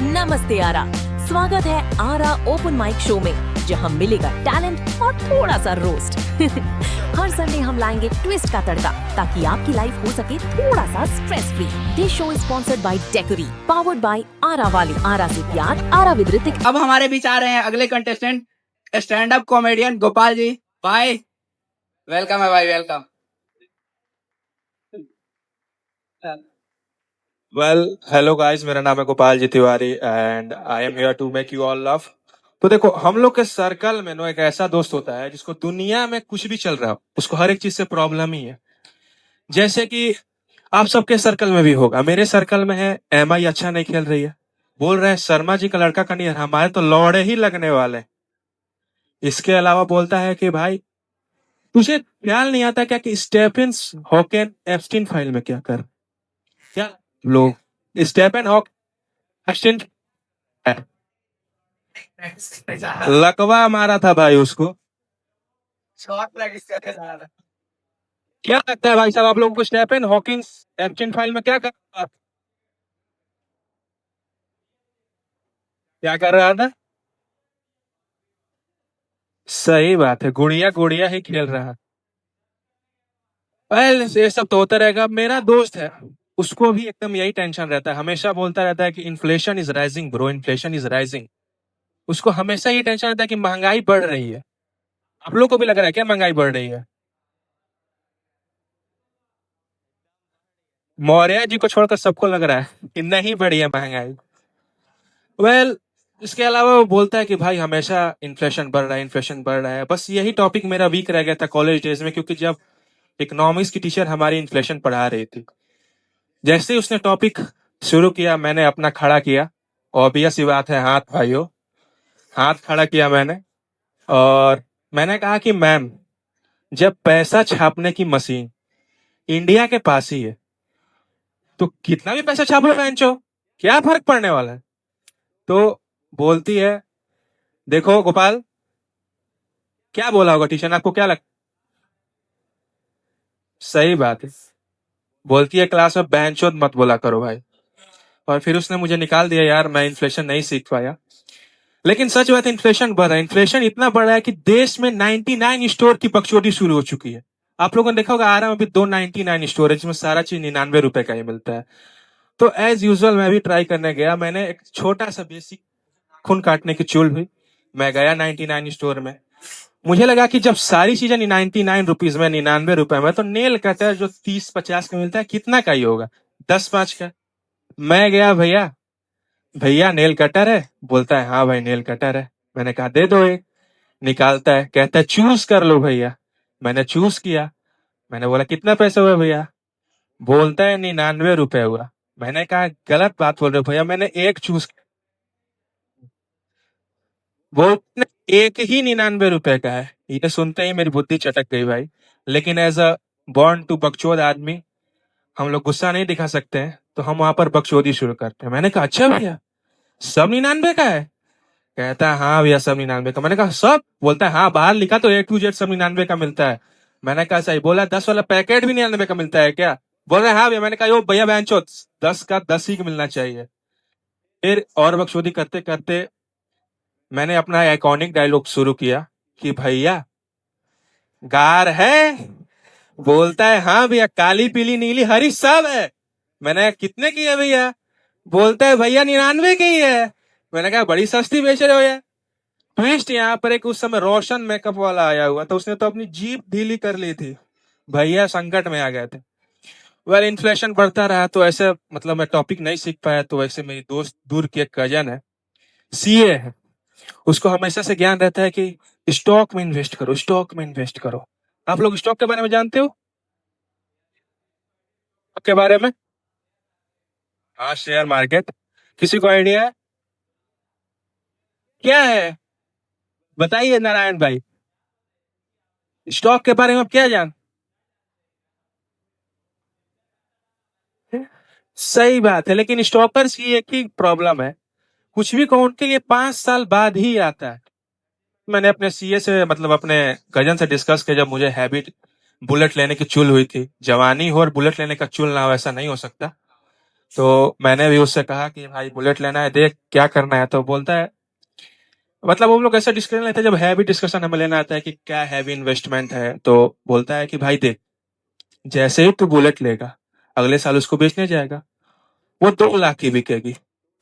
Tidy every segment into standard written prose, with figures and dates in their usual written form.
नमस्ते आरा। स्वागत है आरा ओपन माइक शो में, जहां मिलेगा टैलेंट और थोड़ा सा रोस्ट। हर संडे हम लाएंगे ट्विस्ट का तड़का, ताकि आपकी लाइफ हो सके थोड़ा सा stress free. This show is sponsored by Decory, powered by आरा वाली। आरा से प्यार, आरा विद ऋतिक। अब हमारे बीच आ रहे हैं अगले contestant, stand up comedian Gopal ji. भाई वेलकम है, भाई वेलकम। वेल हेलो गाइस, मेरा नाम है Gopal ji Tiwari and I am here to make you all love. तो देखो, हम लोग के सर्कल में एक ऐसा दोस्त होता है जिसको दुनिया में कुछ भी चल रहा हो उसको हर एक चीज से प्रॉब्लम ही है। जैसे कि आप सबके सर्कल में भी होगा, मेरे सर्कल में है एमआई अच्छा नहीं खेल रही है, बोल रहे हैं शर्मा जी का लड़का का नहीं है, हमारे तो लौड़े ही लगने वाले हैं। इसके अलावा बोलता है कि भाई तुझे ख्याल नहीं आता क्या कि स्टेफन हॉकिन एप्स्टीन फाइल में क्या कर क्या लोग स्टेफन हॉक एप्स्टीन लकवा मारा था भाई उसको। क्या लगता है भाई साहब आप लोगों को स्टेफन हॉकिंग एप्स्टीन फाइल में क्या कर रहा था? सही बात है, गुड़िया गुड़िया ही खेल रहा। वेल ये सब तो होता रहेगा। मेरा दोस्त है, उसको भी एकदम यही टेंशन रहता है, हमेशा बोलता रहता है कि inflation is rising bro, inflation is rising. उसको हमेशा ये टेंशन रहता है कि महंगाई बढ़ रही है। आप लोग को भी लग रहा है क्या महंगाई बढ़ रही है? मौर्य जी को छोड़कर सबको लग रहा है कि नहीं बढ़ी है महंगाई। वेल इसके अलावा वो बोलता है कि भाई हमेशा इन्फ्लेशन बढ़ रहा है, इन्फ्लेशन बढ़ रहा है। बस यही टॉपिक मेरा वीक रह गया था कॉलेज डेज में, क्योंकि जब इकोनॉमिक्स की टीचर हमारी इन्फ्लेशन पढ़ा रही थी, जैसे ही उसने टॉपिक शुरू किया मैंने अपना खड़ा किया। ऑब्वियस सी बात है, हाथ भाइयों, हाथ खड़ा किया मैंने और मैंने कहा कि मैम, जब पैसा छापने की मशीन इंडिया के पास ही है तो कितना भी पैसा छाप लो बेंचो, क्या फर्क पड़ने वाला है? तो बोलती है, देखो गोपाल, क्या बोला होगा टीचर ने, आपको क्या लगता? सही बात है, बोलती है क्लास में बेंचो मत बोला करो भाई। और फिर उसने मुझे निकाल दिया यार, मैं इन्फ्लेशन नहीं सीख पाया। लेकिन सच बात है, इन्फ्लेशन बढ़ रहा है, इन्फ्लेशन इतना बढ़ रहा है कि देश में 99 स्टोर की बकचोदी शुरू हो चुकी है। आप लोगों ने देखा होगा, आरा में भी 299 स्टोर है जिसमें सारा चीज 99 रुपए का ही मिलता है। तो एज यूजुअल मैं भी ट्राई करने गया, मैंने एक छोटा सा बेसिक खून काटने की चूल हुई, मैं गया 99 स्टोर में। मुझे लगा कि जब सारी चीजें 99 रुपीज में, 99 रुपए में, तो नेल कटर जो 30-50 का मिलता है कितना का ही होगा, 10-5 का। मैं गया, भैया भैया नेल कटर है? बोलता है हाँ भाई नेल कटर है। मैंने कहा दे दो एक। निकालता है, कहता है चूज कर लो भैया। मैंने चूज किया। मैंने बोला कितना पैसा हुआ भैया? बोलता है 99 रुपए हुआ। मैंने कहा गलत बात बोल रहे हो भैया, मैंने एक चूज। बोलते एक ही 99 रुपए का है। ये सुनते ही मेरी बुद्धि चटक गई भाई। लेकिन एज अ बॉर्न टू बकचोद आदमी, हम लोग गुस्सा नहीं दिखा सकते हैं, तो हम वहां पर बकचोदी शुरू करते हैं। मैंने कहा अच्छा भैया, सब 99 का है? कहता है हाँ भैया सब 99 का। मैंने कहा सब? बोलता है हाँ, बाहर लिखा तो A to Z सब 99 का मिलता है। मैंने कहा सही। बोला 10 वाला पैकेट भी 99 का मिलता है क्या? बोल रहे हाँ भैया। मैंने कहा यो भैया बेंचो, 10 का 10 ही का मिलना चाहिए। फिर और बकचोदी करते करते मैंने अपना आइकॉनिक डायलॉग शुरू किया कि भैया गार है? बोलता है हाँ भैया, काली पीली नीली हरी सब है। मैंने कहा कितने की है भैया? बोलता है भैया 99 की ही है। मैंने कहा बड़ी सस्ती बेच रहे हो यार। ट्विस्ट यहाँ पर एक उस समय रोशन मेकअप वाला आया हुआ था, उसने तो अपनी जीप ढीली कर ली थी, भैया संकट में आ गए थे। वेल इन्फ्लेशन बढ़ता रहा तो ऐसे मतलब मैं टॉपिक नहीं सीख पाया, तो वैसे मेरी दोस्त दूर की एक कजन है, सीए है, उसको हमेशा से ज्ञान रहता है कि स्टॉक में इन्वेस्ट करो, स्टॉक में इन्वेस्ट करो। आप लोग स्टॉक के बारे में जानते हो? के बारे में? हाँ, शेयर मार्केट। किसी को आइडिया है क्या है? बताइए नारायण भाई, स्टॉक के बारे में आप क्या जान? सही बात है, लेकिन स्टॉकर्स की एक ही प्रॉब्लम है, कुछ भी कहो उनके लिए 5 साल बाद ही आता है। मैंने अपने सीए से मतलब अपने कजन से डिस्कस किया, जब मुझे हैबिट बुलेट लेने की चुल हुई थी, जवानी हो और बुलेट लेने का चुल ना हो ऐसा नहीं हो सकता। तो मैंने भी उससे कहा कि भाई बुलेट लेना है, देख क्या करना है। तो बोलता है, मतलब हम लोग ऐसा डिस्कशन लेते हैं, जब हैवी डिस्कशन हमें लेना आता है कि क्या हैवी इन्वेस्टमेंट है, तो बोलता है कि भाई देख, जैसे ही तू बुलेट लेगा अगले साल उसको बेचने जाएगा, वो 2 लाख की बिकेगी,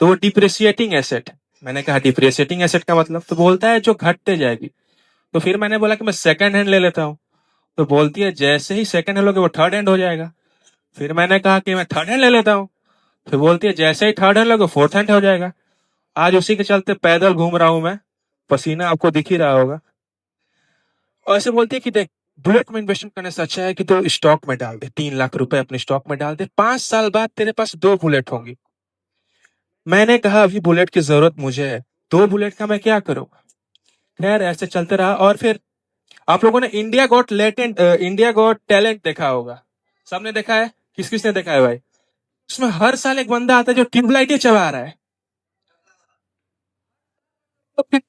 तो वो डिप्रिसिएटिंग एसेट। मैंने कहा डिप्रिसिएटिंग एसेट का मतलब? तो बोलता है जो घटते जाएगी। तो फिर मैंने बोला कि मैं सेकंड हैंड ले लेता हूँ। तो बोलती है जैसे ही सेकंड हैंड लोगे वो थर्ड हैंड हो जाएगा। फिर मैंने कहा कि मैं थर्ड हैंड ले लेता हूँ। फिर बोलती है जैसे ही थर्ड हैंड लोगे फोर्थ हैंड हो जाएगा। आज उसी के चलते पैदल घूम रहा हूं मैं, पसीना आपको दिख ही रहा होगा। और ऐसे बोलती है कि देख, बुलेट में इन्वेस्टमेंट करने से अच्छा है कि तू स्टॉक में डाल दे, 3 लाख रुपए अपने स्टॉक में डाल दे, 5 साल बाद तेरे पास 2 बुलेट होंगी। मैंने कहा अभी बुलेट की जरूरत मुझे है, 2 बुलेट का मैं क्या करूँ। खैर ऐसे चलते रहा। और फिर आप लोगों ने इंडिया गॉट टैलेंट देखा होगा, सबने देखा है? किस किस ने देखा है भाई? उसमें हर साल एक बंदा आता है जो ट्यूबलाइट ही चबा रहा है। तो फिर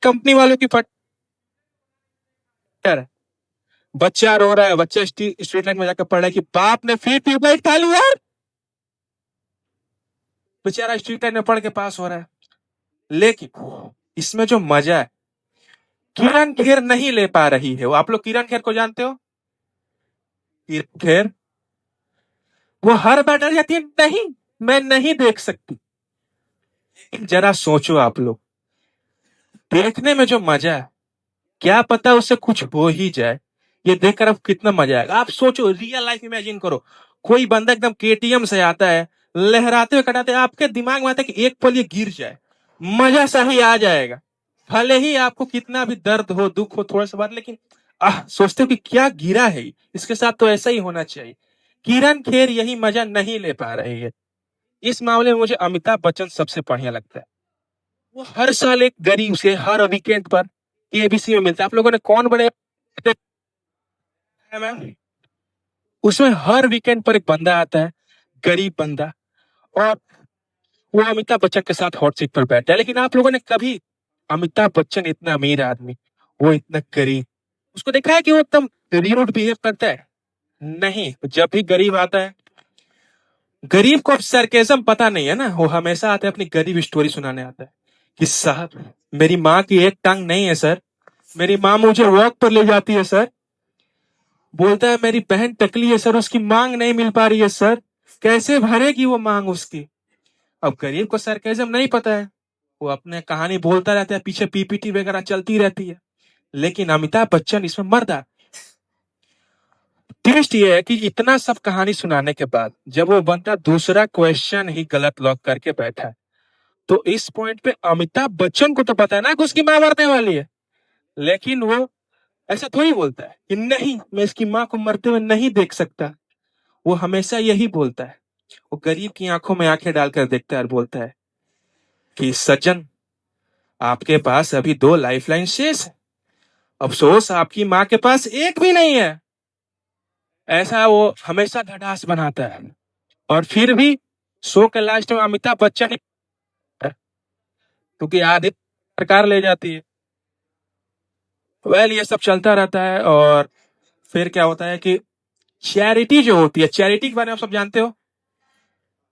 कंपनी वालों की फट है, बच्चा रो रहा है, बच्चा स्ट्रीट लाइट में जाकर पड़ रहा है कि बाप ने फिर ट्यूबलाइट खा लिया। बेचारा स्ट्रीट लाइट में पड़ के पास हो रहा है। लेकिन इसमें जो मजा है, किरण खेर नहीं ले पा रही है। वो, आप लोग किरण खेर को जानते हो? किरण खेर, वो हर बार डर जाती है, नहीं मैं नहीं देख सकती। जरा सोचो आप लोग, देखने में जो मजा है, क्या पता उससे कुछ हो ही जाए। ये देखकर अब कितना मजा आएगा। आप सोचो, रियल लाइफ इमेजिन करो, कोई बंदा एकदम केटीएम से आता है, लहराते हुए कटाते, आपके दिमाग में आता है कि एक पल ये गिर जाए, मजा सा ही आ जाएगा। भले ही आपको कितना भी दर्द हो, दुख हो, थोड़ा सा बात, लेकिन सोचते हो कि क्या गिरा है, इसके साथ तो ऐसा ही होना चाहिए। किरण खेर यही मजा नहीं ले पा रही है। इस मामले में मुझे अमिताभ बच्चन सबसे बढ़िया लगता है। वो हर साल एक गरीब से हर वीकेंड पर एबीसी में मिलता है। आप लोगों ने कौन बड़े है मैम, उसमें हर वीकेंड पर एक बंदा आता है, गरीब बंदा, और वो अमिताभ बच्चन के साथ हॉट सीट पर बैठा है। लेकिन आप लोगों ने कभी अमिताभ बच्चन इतना अमीर आदमी, वो इतना गरीब, उसको देखा है कि वो एकदम रूड बिहेव करता है? नहीं। जब भी गरीब आता है, गरीब को अब सरकेज़म पता नहीं है ना, वो हमेशा आते हैं अपनी गरीब स्टोरी सुनाने आता है कि साहब मेरी माँ की एक टांग नहीं है सर, मेरी माँ मुझे वॉक पर ले जाती है सर। बोलता है मेरी बहन टकली है सर, उसकी मांग नहीं मिल पा रही है सर, कैसे भरेगी वो मांग उसकी। अब गरीब को सरकेज़म नहीं पता है, वो अपने कहानी बोलता रहता है, पीछे पीपीटी वगैरह चलती रहती है। लेकिन अमिताभ बच्चन इसमें मर्दा। ट्विस्ट ये है कि इतना सब कहानी सुनाने के बाद जब वो बंदा दूसरा क्वेश्चन ही गलत लॉक करके बैठा है, तो इस पॉइंट पे अमिताभ बच्चन को तो पता है ना कि उसकी मां मरने वाली है, लेकिन वो ऐसा थोड़ी बोलता है कि नहीं मैं इसकी मां को मरते हुए नहीं देख सकता। वो हमेशा यही बोलता है, वो गरीब की आंखों में आंखें डालकर देखता है और बोलता है कि सज्जन, आपके पास अभी 2 लाइफलाइन शेष है, अफसोस आपकी मां के पास एक भी नहीं है। ऐसा वो हमेशा धड़ास बनाता है। और फिर भी शो के लास्ट में अमिताभ बच्चन ही, क्योंकि आधी सरकार ले जाती है। वेल ये सब चलता रहता है। और फिर क्या होता है कि चैरिटी जो होती है, चैरिटी के बारे में आप सब जानते हो?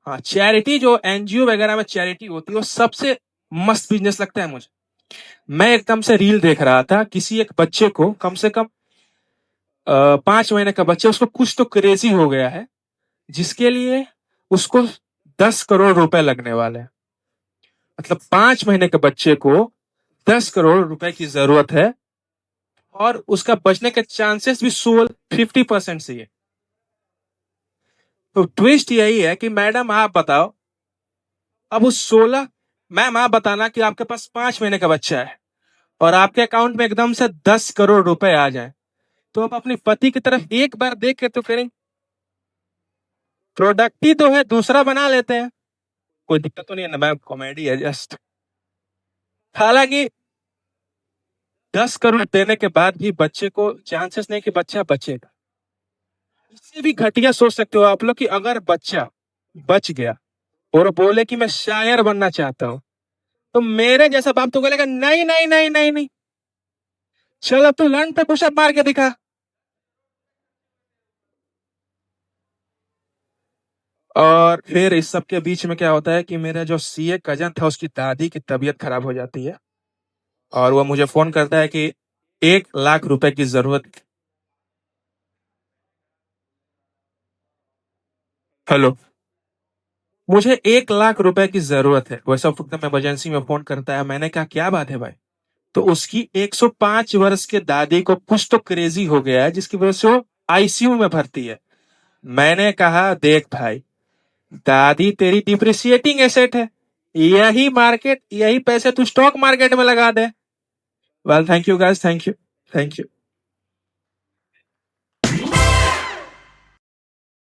हाँ, चैरिटी जो एनजीओ वगैरह में चैरिटी होती है, वो सबसे मस्त बिजनेस लगता है मुझे। मैं एकदम से रील देख रहा था, किसी एक बच्चे को कम से कम 5 महीने का बच्चा, उसको कुछ तो क्रेजी हो गया है, जिसके लिए उसको 10 करोड़ रुपए लगने वाले हैं। मतलब 5 महीने के बच्चे को 10 करोड़ रुपए की जरूरत है, और उसका बचने के चांसेस भी 50% से है। तो ट्विस्ट यही है कि मैडम आप बताओ, अब उस 16, मैम आप बताना कि आपके पास 5 महीने का बच्चा है और आपके अकाउंट में एकदम से 10 करोड़ रुपए आ जाए, तो आप अपने पति की तरफ एक बार देख के तो करें, प्रोडक्ट ही तो है, दूसरा बना लेते हैं, कोई दिक्कत तो नहीं है ना मैम, कॉमेडी है जस्ट। हालांकि 10 करोड़ देने के बाद भी बच्चे को चांसेस नहीं कि बच्चा बचेगा। इससे भी घटिया सोच सकते हो आप लोग कि अगर बच्चा बच गया और बोले कि मैं शायर बनना चाहता हूं, तो मेरे जैसा बाप तो बोलेगा नहीं नहीं नहीं नहीं नहीं, चल अब तू लंड पे पुशअप मार के दिखा। और फिर इस सब के बीच में क्या होता है कि मेरा जो सीए कजन था उसकी दादी की तबीयत खराब हो जाती है और वो मुझे फोन करता है कि 1 लाख रुपए की जरूरत। हेलो, मुझे 1 लाख रुपए की जरूरत है। वैसा एकदम इमरजेंसी में फोन करता है। मैंने कहा क्या बात है भाई? तो उसकी 105 वर्ष के दादी को कुछ तो क्रेजी हो गया है जिसकी वजह से वो आईसीयू में भर्ती है। मैंने कहा देख भाई, दादी तेरी डिप्रिसिएटिंग एसेट है, यही मार्केट, यही पैसे तू स्टॉक मार्केट में लगा दे। Well, thank you guys, thank you, thank you.